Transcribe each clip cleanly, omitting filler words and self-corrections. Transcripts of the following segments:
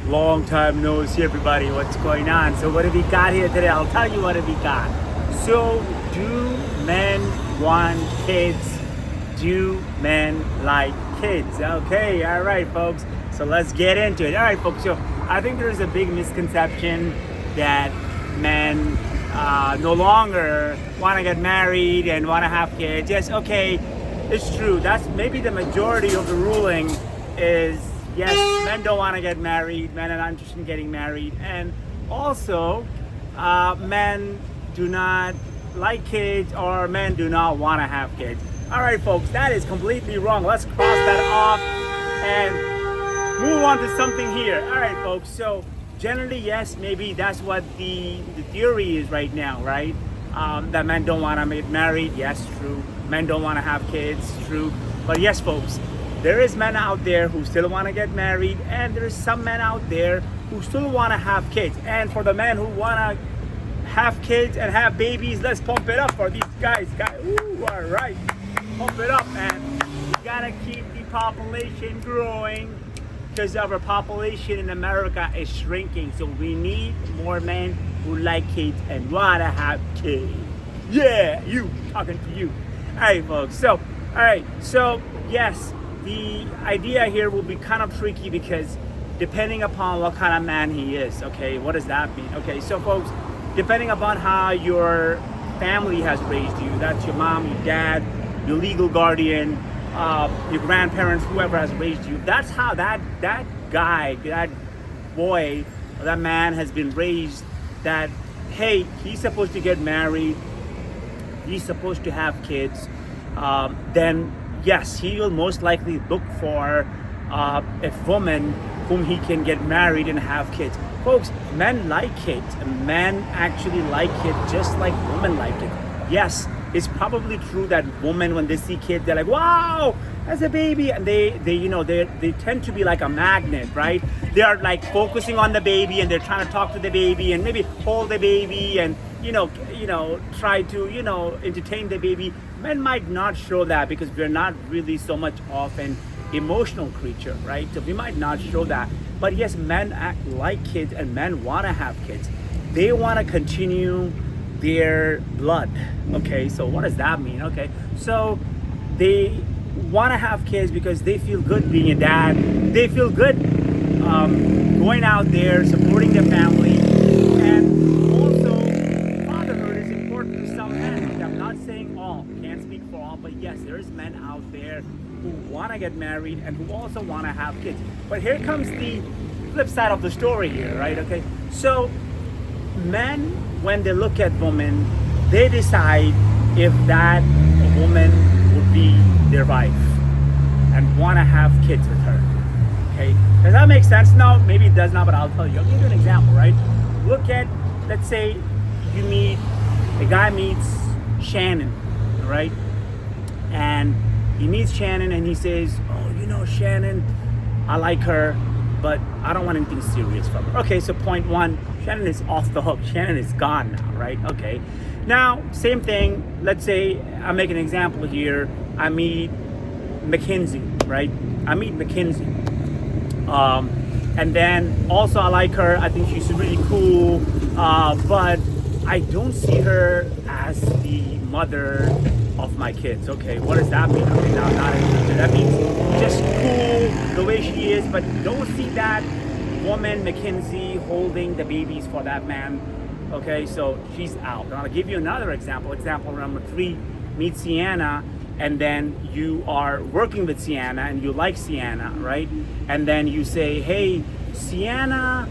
Long time no see, everybody. What's going on? So what have we got here today? I'll tell you what have we got. So, do men want kids? Do men like kids? Okay, all right, folks. So let's get into it. All right, folks. So I think there's a big misconception that men no longer want to get married and want to have kids. Yes, okay, it's true. That's maybe the majority of the ruling is yes, men don't want to get married. Men are not interested in getting married, and also men do not like kids, or men do not want to have kids. All right, folks, that is completely wrong. Let's cross that off and move on to something here. All right, folks. So generally, yes, maybe that's what the theory is right now, right? That men don't want to get married. Yes, true. Men don't want to have kids. True. But yes, folks, there is men out there who still want to get married, and there's some men out there who still want to have kids. And for the men who want to have kids and have babies, let's pump it up for these guys. Ooh, all right. Pump it up, man. We gotta keep the population growing because our population in America is shrinking. So we need more men who like kids and wanna have kids. Yeah, you, talking to you. All right, folks. So, all right. So, yes, the idea here will be kind of tricky because depending upon what kind of man he is, okay, what does that mean? Okay, so folks, depending upon how your family has raised you, that's your mom, your dad, your legal guardian, your grandparents, whoever has raised you, that's how that guy, that boy, or that man has been raised, that, hey, he's supposed to get married, he's supposed to have kids, then yes, he will most likely look for a woman whom he can get married and have kids. Folks, men like kids, and men actually like kids just like women like it. Yes, it's probably true that women, when they see kids, they're like, wow, that's a baby. And they tend to be like a magnet, right? They are like focusing on the baby, and they're trying to talk to the baby and maybe hold the baby and, try to, entertain the baby. Men might not show that because we're not really so much of an emotional creature, right? So we might not show that. But yes, men act like kids, and men want to have kids. They want to continue their blood. Okay, so what does that mean? Okay, so they want to have kids because they feel good being a dad. They feel good going out there, supporting their family. And also, fatherhood is important to some men. I'm not saying all, can't speak for all, but yes, there's men out there who want to get married and who also want to have kids. But here comes the flip side of the story here, right? Okay, so men, when they look at women, they decide if that woman would be their wife and want to have kids with her. Okay, does that make sense? No, maybe it does not, but I'll tell you. I'll give you an example, right? Look at, let's say a guy meets Shannon, right? And he meets Shannon and he says, oh, Shannon, I like her, but I don't want anything serious from her. Okay, so point one, Shannon is off the hook. Shannon is gone now, right? Okay. Now, same thing. Let's say I make an example here. I meet Mackenzie, right? I meet Mackenzie. And then also I like her. I think she's really cool. But I don't see her as the mother of my kids. Okay, what does that mean? Okay, now I'm not interested. That means just cool the way she is, but don't see that woman, Mackenzie, holding the babies for that man. Okay, so she's out. Now I'll give you another example. Example number 3, meet Sienna, and then you are working with Sienna and you like Sienna, right? And then you say, hey, Sienna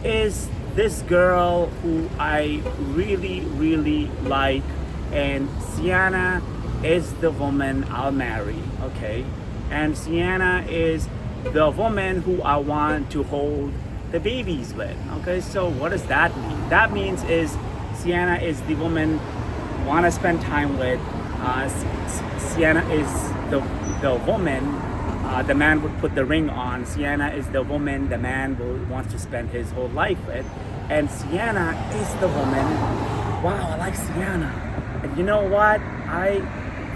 is this girl who I really, really like, and Sienna is the woman I'll marry, okay? And Sienna is the woman who I want to hold the babies with, okay? So what does that mean? That means is Sienna is the woman I want to spend time with. Sienna is the woman the man would put the ring on. Sienna is the woman the man wants to spend his whole life with. And Sienna is the woman, wow, I like Sienna. And you know what? I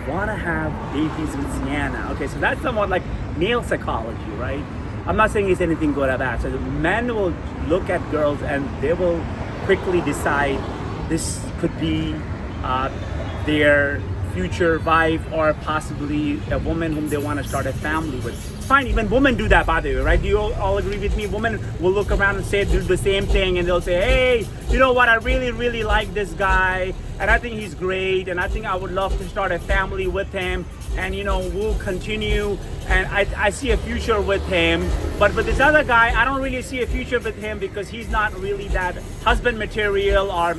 want to have babies with Sienna. Okay, so that's somewhat like male psychology, right? I'm not saying it's anything good or bad. So the men will look at girls and they will quickly decide this could be their future wife or possibly a woman whom they want to start a family with. It's fine, even women do that, by the way, right? Do you all agree with me? Women will look around and say, do the same thing, and they'll say, hey, you know what, I really like this guy, and I think he's great, and I think I would love to start a family with him, and we'll continue, and I see a future with him. But with this other guy, I don't really see a future with him because he's not really that husband material or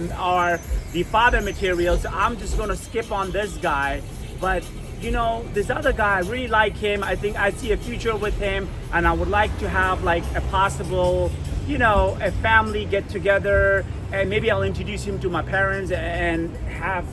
the father material, so I'm just gonna skip on this guy. But this other guy, I really like him. I think I see a future with him, and I would like to have like a possible, a family get together, and maybe I'll introduce him to my parents and have,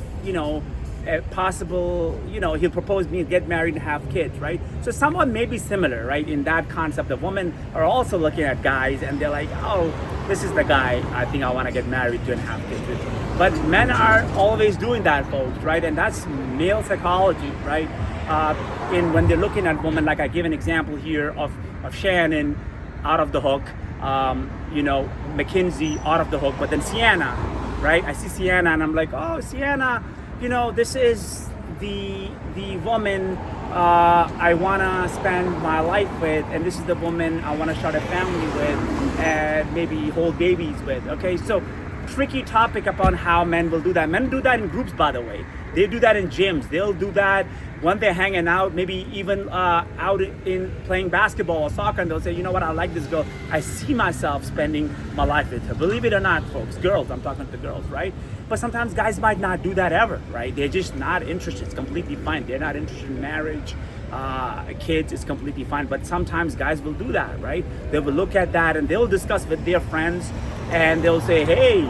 a possible, he'll propose me, get married and have kids, right? So somewhat maybe similar, right? In that concept, the women are also looking at guys and they're like, oh, this is the guy I think I want to get married to and have kids with. But men are always doing that, folks, right? And that's male psychology, right? When they're looking at women, like I give an example here of Shannon out of the hook, Mackenzie out of the hook, but then Sienna, right? I see Sienna and I'm like, oh, Sienna, this is the woman I want to spend my life with, and this is the woman I want to start a family with and maybe hold babies with. Okay, so tricky topic upon how men will do that. Men do that in groups, by the way. They do that in gyms. They'll do that when they're hanging out, maybe even out in playing basketball or soccer, and they'll say, you know what, I like this girl. I see myself spending my life with her. Believe it or not, folks, girls, I'm talking to girls, right? But sometimes guys might not do that ever, right? They're just not interested. It's completely fine. They're not interested in marriage. Kids is completely fine. But sometimes guys will do that, right? They will look at that and they'll discuss with their friends and they'll say, hey,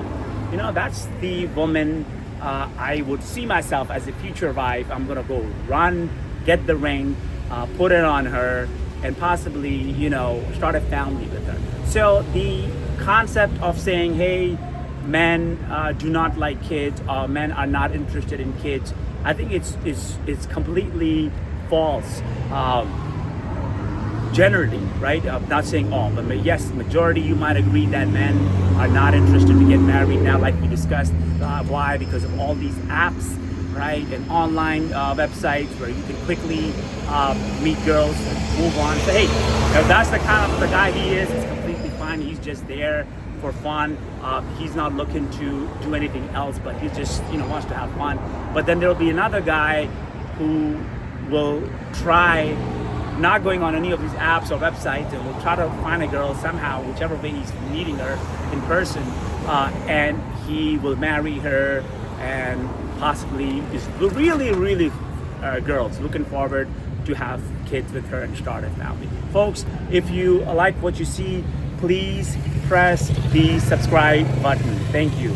that's the woman I would see myself as a future wife. I'm gonna go run, get the ring, put it on her, and possibly, start a family with her. So the concept of saying, hey, men do not like kids or men are not interested in kids, I think it's completely false. Generally, right? I'm not saying all, but yes, majority you might agree that men are not interested to get married now, like we discussed. Why? Because of all these apps, right? And online websites where you can quickly meet girls, move on. So hey, if that's the kind of the guy he is, it's completely fine. He's just there for fun. He's not looking to do anything else, but he just wants to have fun. But then there'll be another guy who will try not going on any of these apps or websites and will try to find a girl somehow, whichever way he's meeting her in person, and he will marry her and possibly is really girls looking forward to have kids with her and start a family. Folks, if you like what you see, please press the subscribe button. Thank you.